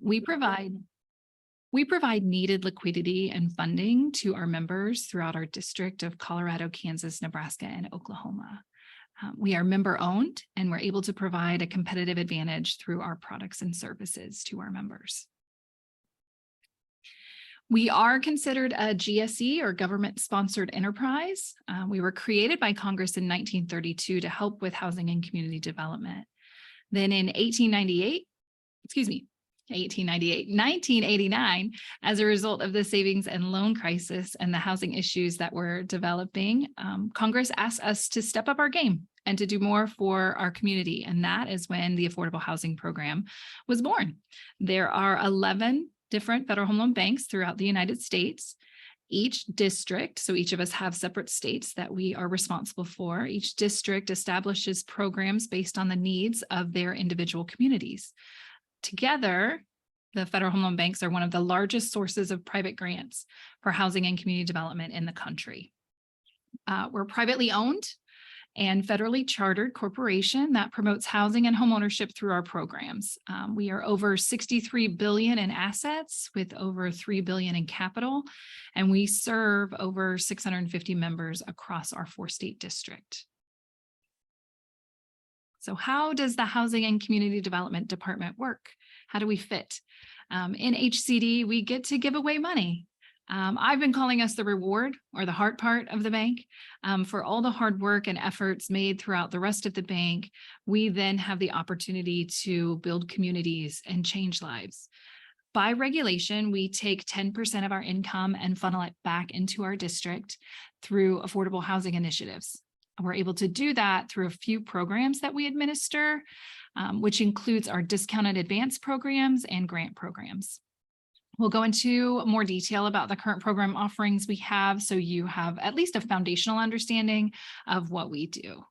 We provide needed liquidity and funding to our members throughout our district of Colorado, Kansas, Nebraska, and Oklahoma. We are member owned, and we're able to provide a competitive advantage through our products and services to our members. We are considered a GSE or government sponsored enterprise. We were created by Congress in 1932 to help with housing and community development. Then in 1989, as a result of the savings and loan crisis and the housing issues that were developing, Congress asked us to step up our game and to do more for our community. And that is when the Affordable Housing Program was born. There are 11 different federal home loan banks throughout the United States. Each district, so each of us have separate states that we are responsible for. Each district establishes programs based on the needs of their individual communities. Together, the federal home loan banks are one of the largest sources of private grants for housing and community development in the country. We're privately owned and federally chartered corporation that promotes housing and homeownership through our programs. We are over $63 billion in assets with over $3 billion in capital, and we serve over 650 members across our 4-state district. So how does the Housing and Community Development Department work? How do we fit? In HCD, we get to give away money. I've been calling us the reward or the heart part of the bank for all the hard work and efforts made throughout the rest of the bank. We then have the opportunity to build communities and change lives. By regulation, we take 10% of our income and funnel it back into our district through affordable housing initiatives. We're able to do that through a few programs that we administer, which includes our discounted advance programs and grant programs. We'll go into more detail about the current program offerings we have, so you have at least a foundational understanding of what we do.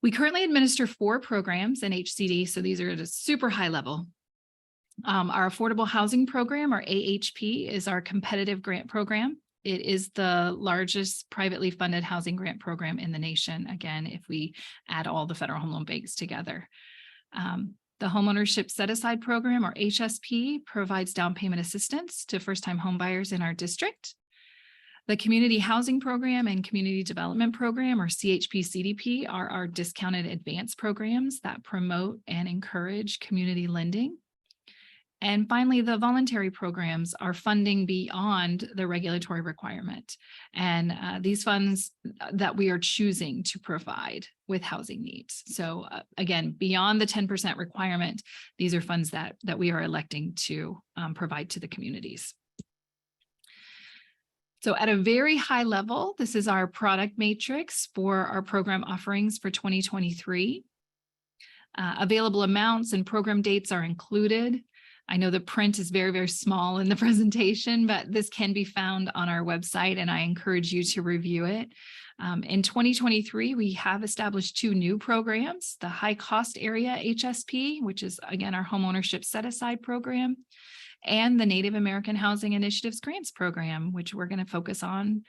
We currently administer 4 programs in HCD, so these are at a super high level. Our Affordable Housing Program, or AHP, is our competitive grant program. It is the largest privately funded housing grant program in the nation, again, if we add all the federal home loan banks together. The Homeownership Set-Aside Program, or HSP, provides down payment assistance to first-time homebuyers in our district. The Community Housing Program and Community Development Program, or CHP-CDP, are our discounted advance programs that promote and encourage community lending. And finally, the voluntary programs are funding beyond the regulatory requirement. And these funds that we are choosing to provide with housing needs. So again, beyond the 10% requirement, these are funds that we are electing to provide to the communities. So at a very high level, this is our product matrix for our program offerings for 2023. Available amounts and program dates are included. I know the print is very, very small in the presentation, but this can be found on our website, and I encourage you to review it. In 2023, we have established 2 new programs, the High Cost Area HSP, which is, again, our Homeownership Set-Aside Program, and the Native American Housing Initiatives Grants Program, which we're going to focus on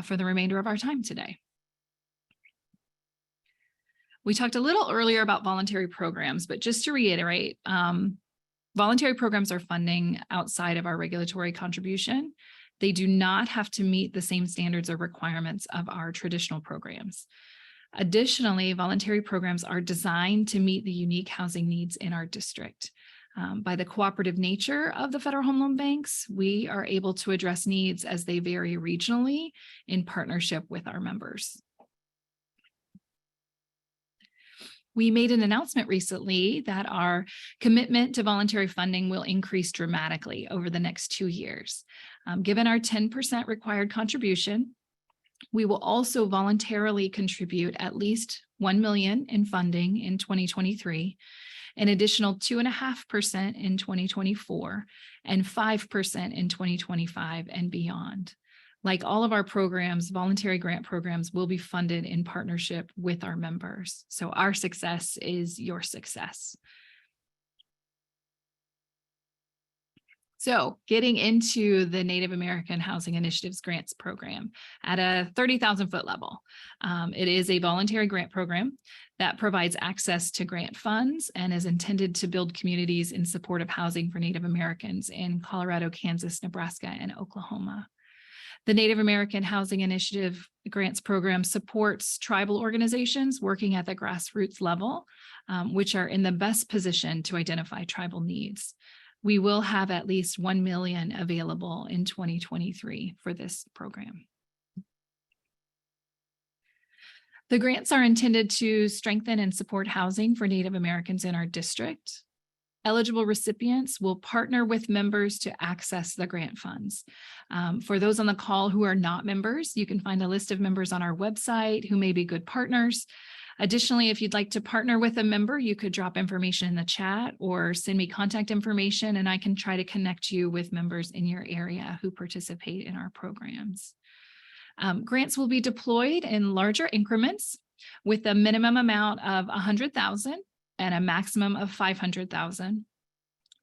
for the remainder of our time today. We talked a little earlier about voluntary programs, but just to reiterate, voluntary programs are funding outside of our regulatory contribution. They do not have to meet the same standards or requirements of our traditional programs. Additionally, voluntary programs are designed to meet the unique housing needs in our district. By the cooperative nature of the federal home loan banks, we are able to address needs as they vary regionally in partnership with our members. We made an announcement recently that our commitment to voluntary funding will increase dramatically over the next 2 years. Given our 10% required contribution, we will also voluntarily contribute at least $1 million in funding in 2023, an additional 2.5% in 2024, and 5% in 2025 and beyond. Like all of our programs, voluntary grant programs will be funded in partnership with our members. So our success is your success. So getting into the Native American Housing Initiatives Grants Program at a 30,000 foot level. It is a voluntary grant program that provides access to grant funds and is intended to build communities in support of housing for Native Americans in Colorado, Kansas, Nebraska, and Oklahoma. The Native American Housing Initiative Grants Program supports tribal organizations working at the grassroots level, which are in the best position to identify tribal needs. We will have at least 1 million available in 2023 for this program. The grants are intended to strengthen and support housing for Native Americans in our district. Eligible recipients will partner with members to access the grant funds. For those on the call who are not members, you can find a list of members on our website who may be good partners. Additionally, if you'd like to partner with a member, you could drop information in the chat or send me contact information, and I can try to connect you with members in your area who participate in our programs. Grants will be deployed in larger increments with a minimum amount of $100,000 and a maximum of $500,000.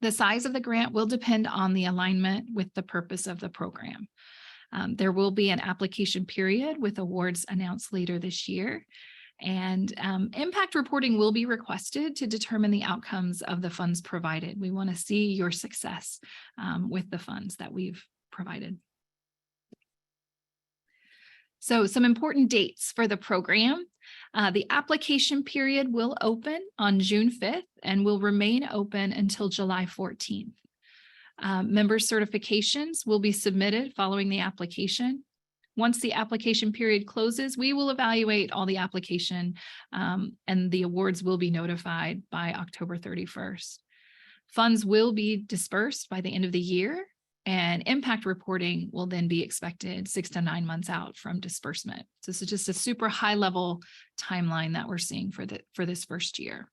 The size of the grant will depend on the alignment with the purpose of the program. There will be an application period with awards announced later this year. And impact reporting will be requested to determine the outcomes of the funds provided. We want to see your success with the funds that we've provided. So some important dates for the program. The application period will open on June 5th and will remain open until July 14th. Member certifications will be submitted following the application. Once the application period closes, we will evaluate all the application and the awards will be notified by October 31st. Funds will be dispersed by the end of the year, and impact reporting will then be expected 6 to 9 months out from disbursement. So this is just a super high level timeline that we're seeing for this first year.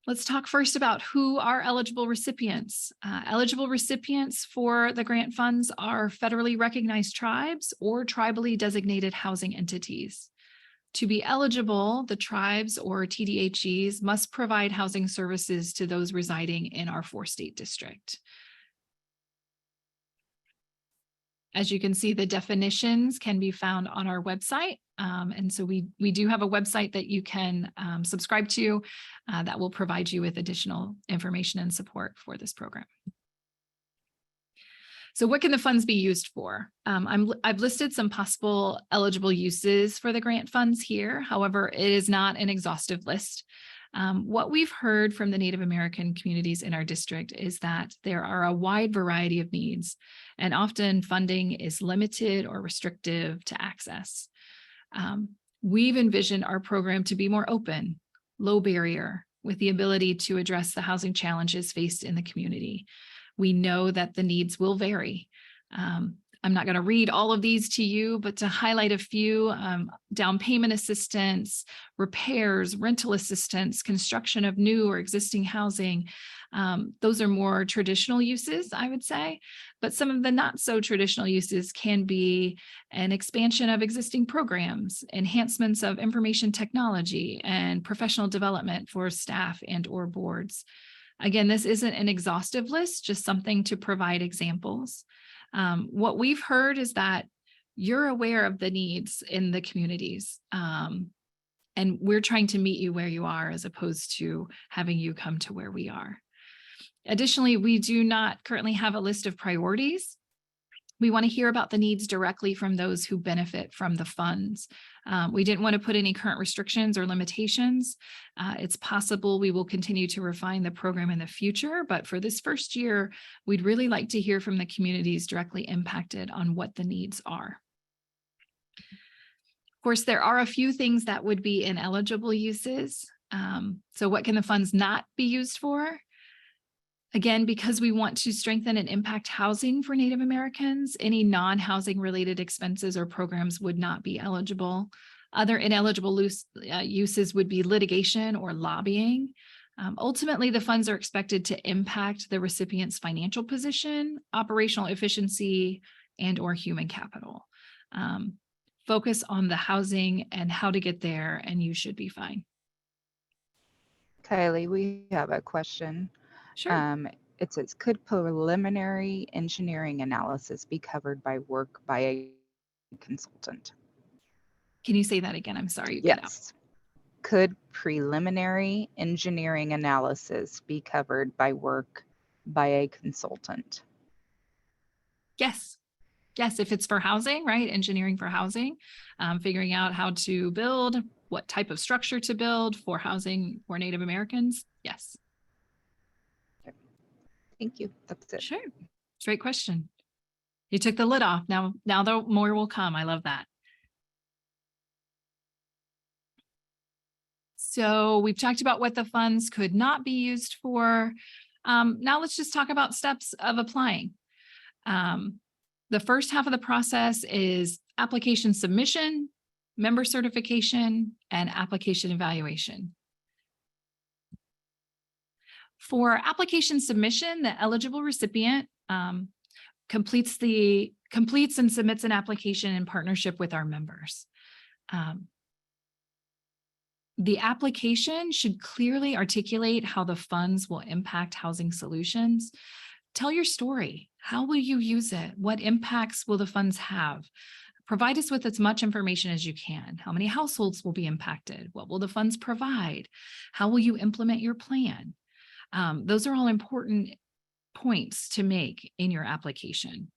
Let's talk first about who are eligible recipients. Eligible recipients for the grant funds are federally recognized tribes or tribally designated housing entities. To be eligible, the tribes or TDHEs must provide housing services to those residing in our 4-state district. As you can see, the definitions can be found on our website. And so we do have a website that you can subscribe to that will provide you with additional information and support for this program. So what can the funds be used for? I've listed some possible eligible uses for the grant funds here. However, it is not an exhaustive list. What we've heard from the Native American communities in our district is that there are a wide variety of needs, and often funding is limited or restrictive to access. We've envisioned our program to be more open, low barrier, with the ability to address the housing challenges faced in the community. We know that the needs will vary. I'm not going to read all of these to you, but to highlight a few, down payment assistance, repairs, rental assistance, construction of new or existing housing. Those are more traditional uses, I would say, but some of the not so traditional uses can be an expansion of existing programs, enhancements of information technology, and professional development for staff and or boards. Again, this isn't an exhaustive list, just something to provide examples. What we've heard is that you're aware of the needs in the communities, and we're trying to meet you where you are as opposed to having you come to where we are. Additionally, we do not currently have a list of priorities. We want to hear about the needs directly from those who benefit from the funds. We didn't want to put any current restrictions or limitations. It's possible we will continue to refine the program in the future, but for this first year, we'd really like to hear from the communities directly impacted on what the needs are. Of course, there are a few things that would be ineligible uses. So what can the funds not be used for? Again, because we want to strengthen and impact housing for Native Americans, any non-housing related expenses or programs would not be eligible. Other ineligible uses would be litigation or lobbying. Ultimately, the funds are expected to impact the recipient's financial position, operational efficiency, and or human capital. Focus on the housing and how to get there, and you should be fine. Kylie, we have a question. Sure. It says, could preliminary engineering analysis be covered by work by a consultant? Can you say that again? I'm sorry, you cut out. Yes. Could preliminary engineering analysis be covered by work by a consultant? Yes. Yes, if it's for housing, right? Engineering for housing, figuring out how to build, what type of structure to build for housing for Native Americans. Yes. Thank you. That's it. Sure. Great question. You took the lid off. Now the more will come. I love that. So we've talked about what the funds could not be used for. Now let's just talk about steps of applying. The first half of the process is application submission, member certification, and application evaluation. For application submission, the eligible recipient completes and submits an application in partnership with our members. The application should clearly articulate how the funds will impact housing solutions. Tell your story. How will you use it? What impacts will the funds have? Provide us with as much information as you can. How many households will be impacted? What will the funds provide? How will you implement your plan? Those are all important points to make in your application.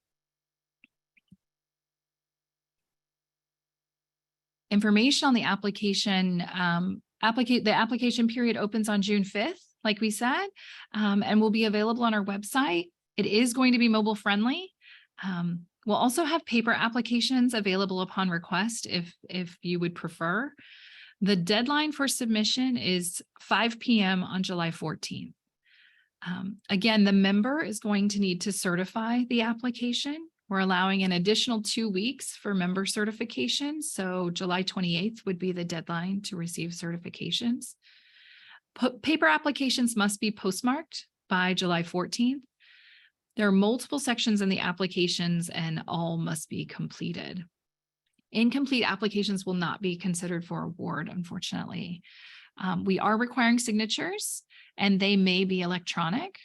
Information on the application, the application period opens on June 5th, like we said, and will be available on our website. It is going to be mobile friendly. We'll also have paper applications available upon request if you would prefer. The deadline for submission is 5 p.m. on July 14th. Again, the member is going to need to certify the application. We're allowing an additional 2 weeks for member certification. So July 28th would be the deadline to receive certifications. Paper applications must be postmarked by July 14th. There are multiple sections in the applications and all must be completed. Incomplete applications will not be considered for award, unfortunately. We are requiring signatures and they may be electronic.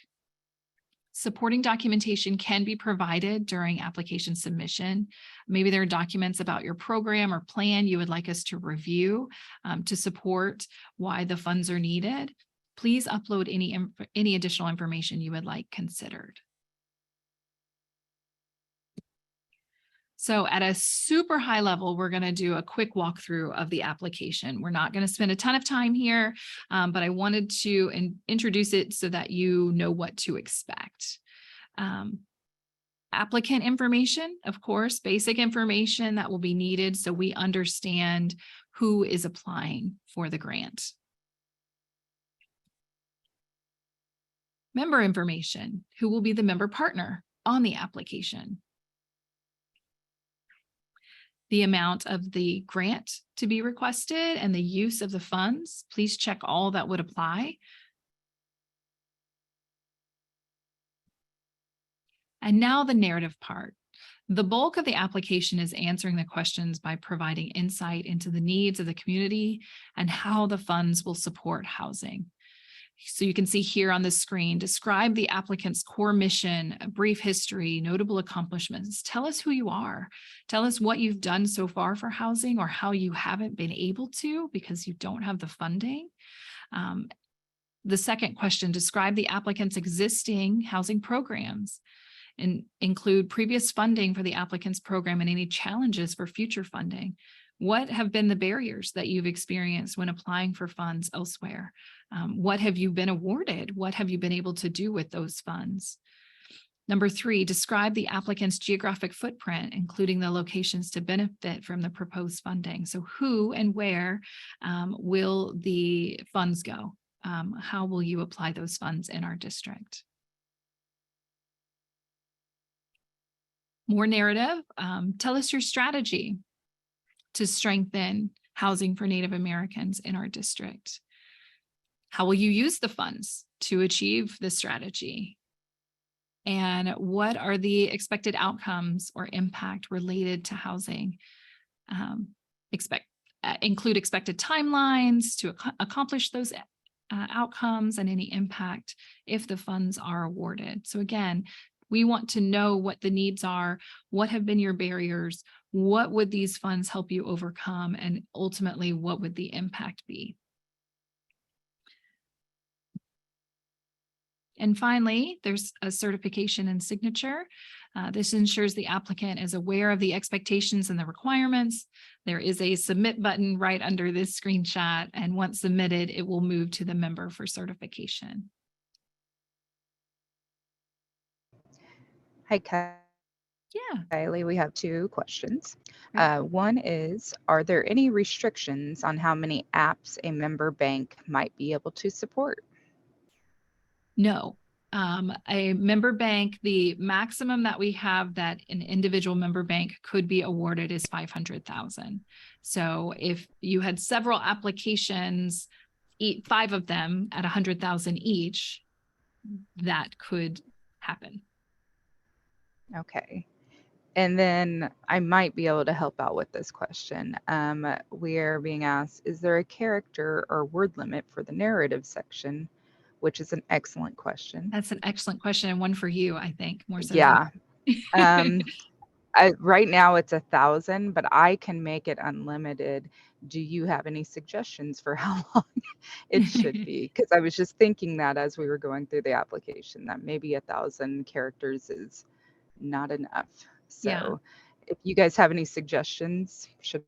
Supporting documentation can be provided during application submission. Maybe there are documents about your program or plan you would like us to review to support why the funds are needed. Please upload any additional information you would like considered. So at a super high level, we're going to do a quick walkthrough of the application. We're not going to spend a ton of time here, but I wanted to introduce it so that you know what to expect. Applicant information, of course, basic information that will be needed so we understand who is applying for the grant. Member information, who will be the member partner on the application. The amount of the grant to be requested and the use of the funds. Please check all that would apply. And now the narrative part. The bulk of the application is answering the questions by providing insight into the needs of the community and how the funds will support housing. So you can see here on the screen, describe the applicant's core mission, a brief history, notable accomplishments. Tell us who you are. Tell us what you've done so far for housing or how you haven't been able to because you don't have the funding. The second question, describe the applicant's existing housing programs and include previous funding for the applicant's program and any challenges for future funding. What have been the barriers that you've experienced when applying for funds elsewhere? What have you been awarded? What have you been able to do with those funds? Number 3, describe the applicant's geographic footprint, including the locations to benefit from the proposed funding. So who and where will the funds go? How will you apply those funds in our district? More narrative, tell us your strategy to strengthen housing for Native Americans in our district. How will you use the funds to achieve this strategy? And what are the expected outcomes or impact related to housing? Include expected timelines to accomplish those outcomes and any impact if the funds are awarded. So again, we want to know what the needs are, what have been your barriers, what would these funds help you overcome, and ultimately, what would the impact be? And finally, there's a certification and signature. This ensures the applicant is aware of the expectations and the requirements. There is a submit button right under this screenshot, and once submitted, it will move to the member for certification. Hi, Yeah. Kylie. We have 2 questions. Great. One is, are there any restrictions on how many apps a member bank might be able to support? No. A member bank, the maximum that we have that an individual member bank could be awarded is 500,000. So if you had several applications, 5 of them at 100,000 each, that could happen. Okay. And then I might be able to help out with this question. We're being asked, is there a character or word limit for the narrative section? Which is an excellent question. That's an excellent question, and one for you, I think, more so than Yeah. Right now it's 1,000, but I can make it unlimited. Do you have any suggestions for how long it should be? Because I was just thinking that as we were going through the application, that maybe 1,000 characters is not enough. Yeah. So if you guys have any suggestions, should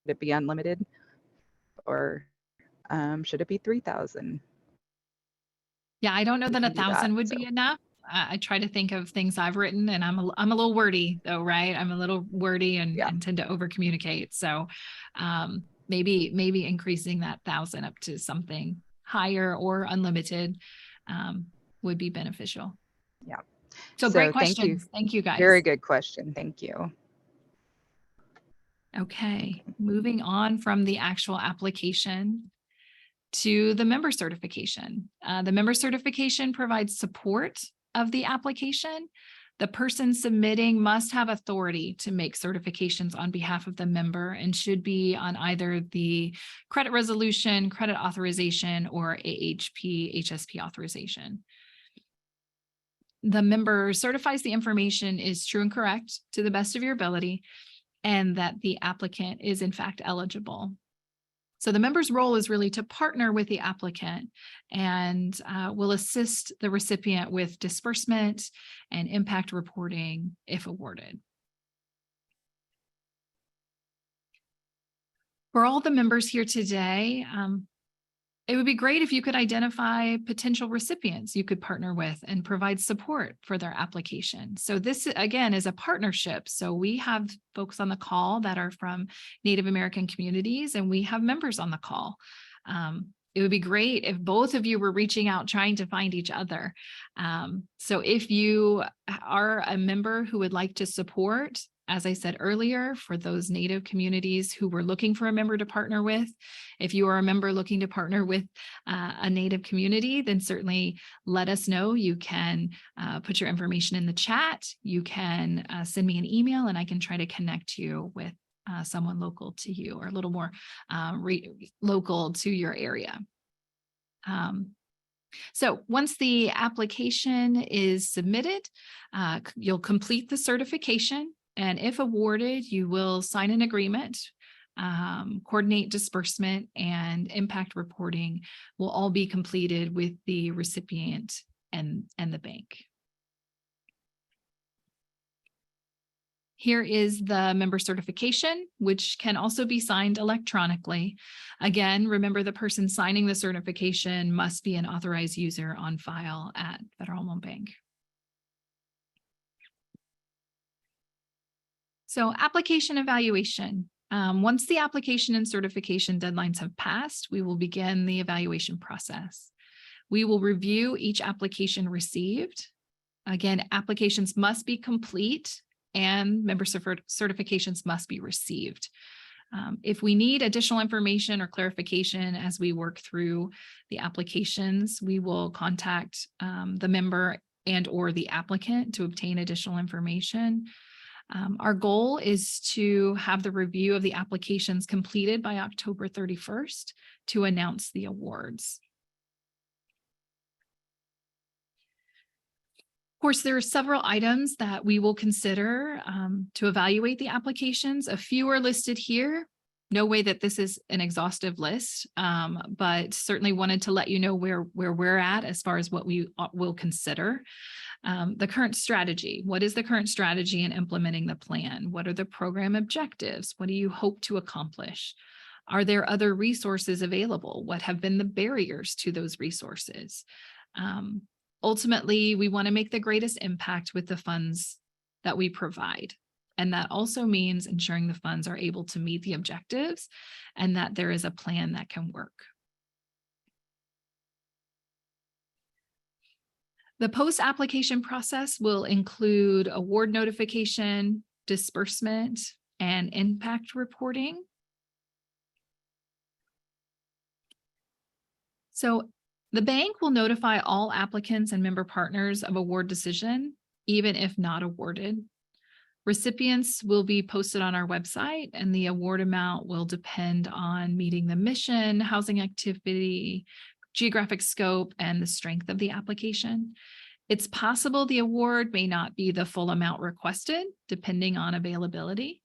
it be unlimited or should it be 3,000? Yeah, I don't know We that can do that. 1,000 would So be enough. I try to think of things I've written, and I'm a little wordy though, right? I'm a little wordy yeah, and tend to over communicate. So maybe increasing that 1,000 up to something higher or unlimited would be beneficial. yeah. So great So thank you. questions. Thank you Very guys. good question. Thank you. Okay, moving on from the actual application to the member certification. The member certification provides support of the application. The person submitting must have authority to make certifications on behalf of the member and should be on either the credit resolution, credit authorization, or AHP, HSP authorization. The member certifies the information is true and correct to the best of your ability, and that the applicant is in fact eligible. So the member's role is really to partner with the applicant and will assist the recipient with disbursement and impact reporting if awarded. For all the members here today, it would be great if you could identify potential recipients you could partner with and provide support for their application. So this, again, is a partnership. So we have folks on the call that are from Native American communities, and we have members on the call. It would be great if both of you were reaching out, trying to find each other. So if you are a member who would like to support, as I said earlier, for those Native communities who were looking for a member to partner with, if you are a member looking to partner with a Native community, then certainly let us know. You can put your information in the chat. You can send me an email, and I can try to connect you with someone local to you, or a little more local to your area. So once the application is submitted, you'll complete the certification. And if awarded, you will sign an agreement, coordinate disbursement, and impact reporting will all be completed with the recipient and the bank. Here is the member certification, which can also be signed electronically. Again, remember, the person signing the certification must be an authorized user on file at Federal Home Loan Bank. So application evaluation. Once the application and certification deadlines have passed, we will begin the evaluation process. We will review each application received. Again, applications must be complete and member certifications must be received. If we need additional information or clarification as we work through the applications, we will contact the member and or the applicant to obtain additional information. Our goal is to have the review of the applications completed by October 31st to announce the awards. Of course, there are several items that we will consider to evaluate the applications. A few are listed here. No way that this is an exhaustive list, but certainly wanted to let you know where we're at as far as what we will consider. The current strategy. What is the current strategy in implementing the plan? What are the program objectives? What do you hope to accomplish? Are there other resources available? What have been the barriers to those resources? Ultimately, we want to make the greatest impact with the funds that we provide. And that also means ensuring the funds are able to meet the objectives and that there is a plan that can work. The post-application process will include award notification, disbursement, and impact reporting. So the bank will notify all applicants and member partners of award decision, even if not awarded. Recipients will be posted on our website, and the award amount will depend on meeting the mission, housing activity, geographic scope, and the strength of the application. It's possible the award may not be the full amount requested, depending on availability.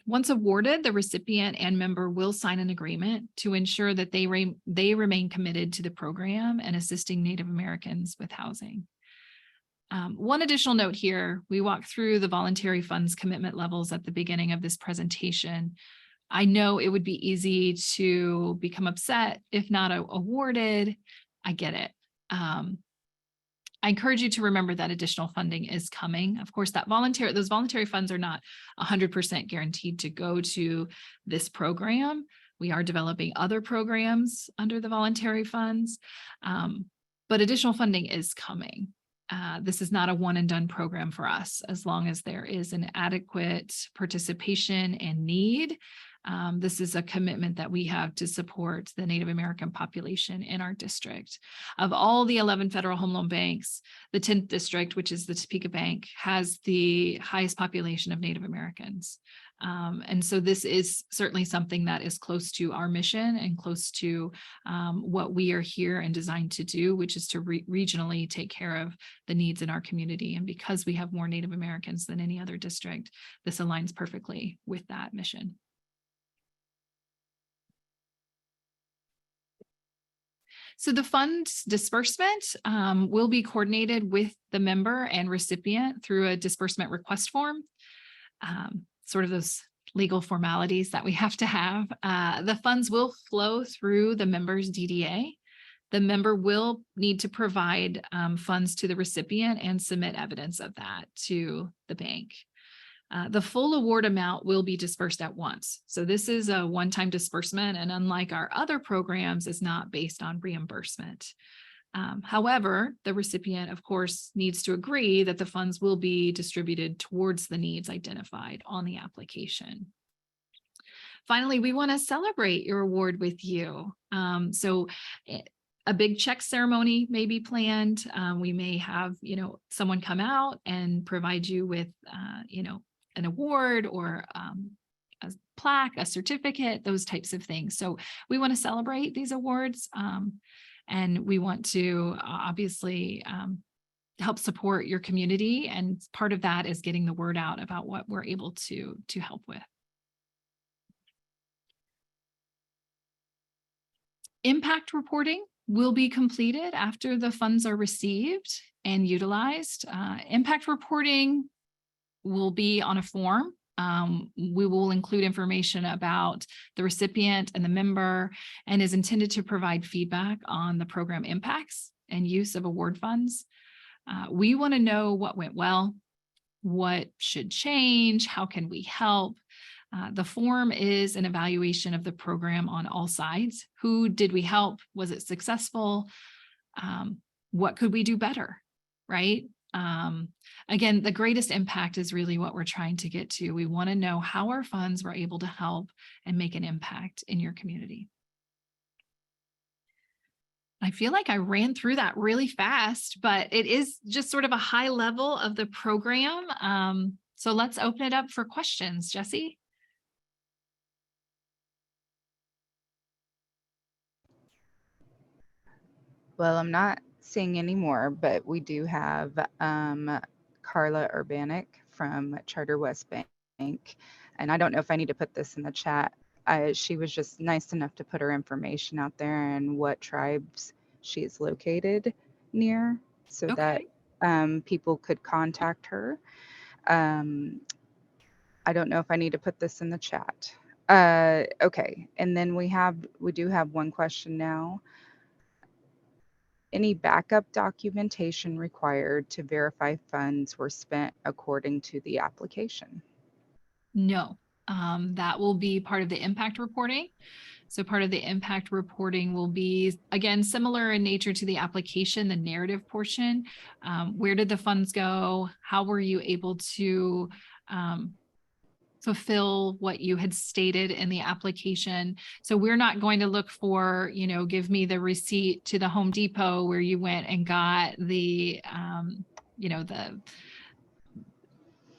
Once awarded, the recipient and member will sign an agreement to ensure that they remain committed to the program and assisting Native Americans with housing. One additional note here, we walked through the voluntary funds commitment levels at the beginning of this presentation. I know it would be easy to become upset if not awarded. I get it. I encourage you to remember that additional funding is coming. Of course, those voluntary funds are not 100% guaranteed to go to this program. We are developing other programs under the voluntary funds, but additional funding is coming. This is not a one and done program for us. As long as there is an adequate participation and need, this is a commitment that we have to support the Native American population in our district. Of all the 11 federal home loan banks, the 10th district, which is the Topeka Bank, has the highest population of Native Americans. And so this is certainly something that is close to our mission and close to what we are here and designed to do, which is to regionally take care of the needs in our community. And because we have more Native Americans than any other district, this aligns perfectly with that mission. So the funds disbursement will be coordinated with the member and recipient through a disbursement request form, sort of those legal formalities that we have to have. The funds will flow through the member's DDA. The member will need to provide funds to the recipient and submit evidence of that to the bank. The full award amount will be dispersed at once. So this is a one-time disbursement, and unlike our other programs, is not based on reimbursement. However, the recipient, of course, needs to agree that the funds will be distributed towards the needs identified on the application. Finally, we want to celebrate your award with you. So a big check ceremony may be planned. We may have, someone come out and provide you with, an award or a plaque, a certificate, those types of things. So we want to celebrate these awards, and we want to obviously help support your community. And part of that is getting the word out about what we're able to help with. Impact reporting will be completed after the funds are received and utilized. Impact reporting will be on a form. We will include information about the recipient and the member, and is intended to provide feedback on the program impacts and use of award funds. We want to know what went well, what should change, how can we help. The form is an evaluation of the program on all sides. Who did we help? Was it successful? What could we do better, right? Again, the greatest impact is really what we're trying to get to. We want to know how our funds were able to help and make an impact in your community. I feel like I ran through that really fast, but it is just sort of a high level of the program. So let's open it up for questions. Jesse? Well, I'm not seeing any more, but we do have Carla Urbanic from Charter West Bank. And I don't know if I need to put this in the chat. She was just nice enough to put her information out there and what tribes she is located near so that Okay. people could contact her. Um, I don't know if I need to put this in the chat. Okay, and then we do have one question now. Any backup documentation required to verify funds were spent according to the application? No, that will be part of the impact reporting. So part of the impact reporting will be, again, similar in nature to the application, the narrative portion. Where did the funds go? How were you able to fulfill what you had stated in the application? So we're not going to look for, give me the receipt to the Home Depot where you went and got the,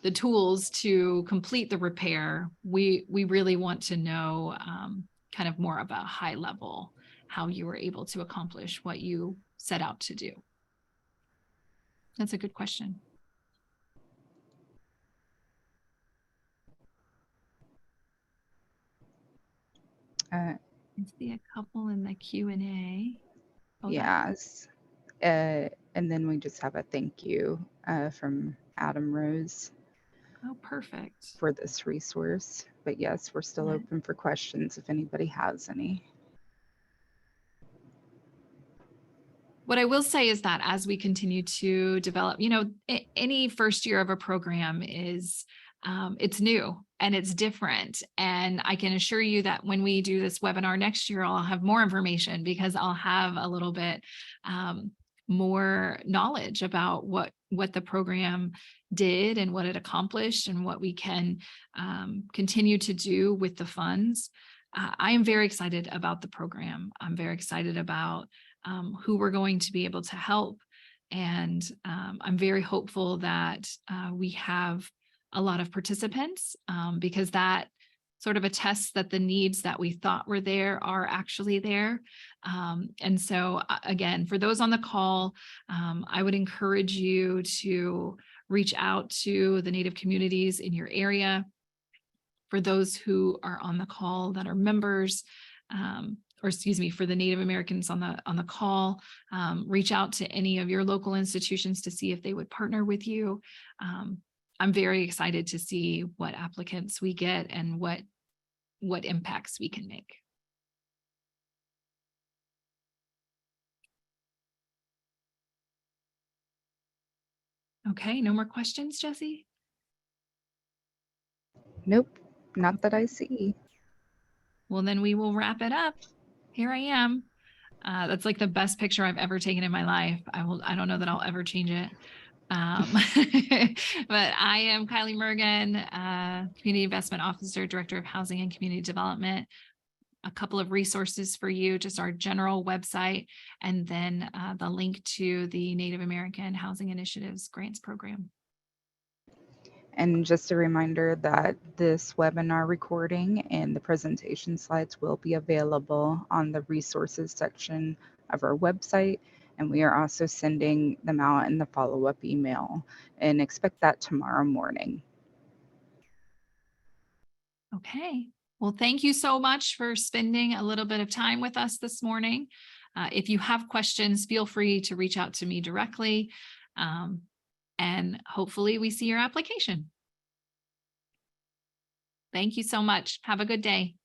the tools to complete the repair. We really want to know kind of more about high level, how you were able to accomplish what you set out to do. That's a good question. Uh, I see a couple in the Q&A. Oh, yes. And then we just have a thank you from Adam Rose perfect. for this resource. But yes, we're still open for questions if anybody has any. What I will say is that as we continue to develop, any first year of a program is, it's new and it's different. And I can assure you that when we do this webinar next year, I'll have more information because I'll have a little bit more knowledge about what the program did and what it accomplished and what we can continue to do with the funds. I am very excited about the program. I'm very excited about who we're going to be able to help. And I'm very hopeful that we have a lot of participants because that sort of attests that the needs that we thought were there are actually there. And so again, for those on the call, I would encourage you to reach out to the Native communities in your area. For those who are on the call that are members, or excuse me, for the Native Americans on the call, reach out to any of your local institutions to see if they would partner with you. I'm very excited to see what applicants we get and what impacts we can make. Okay, no more questions, Jesse? Nope, not that I see. Well, then we will wrap it up. Here I am. That's like the best picture I've ever taken in my life. I don't know that I'll ever change it. But I am Kylie Mergen, Community Investment Officer, Director of Housing and Community Development. A couple of resources for you, just our general website, and then the link to the Native American Housing Initiatives Grants Program. And just a reminder that this webinar recording and the presentation slides will be available on the resources section of our website. And we are also sending them out in the follow-up email, and expect that tomorrow morning. Okay. Well, thank you so much for spending a little bit of time with us this morning. If you have questions, feel free to reach out to me directly. And hopefully we see your application. Thank you so much. Have a good day.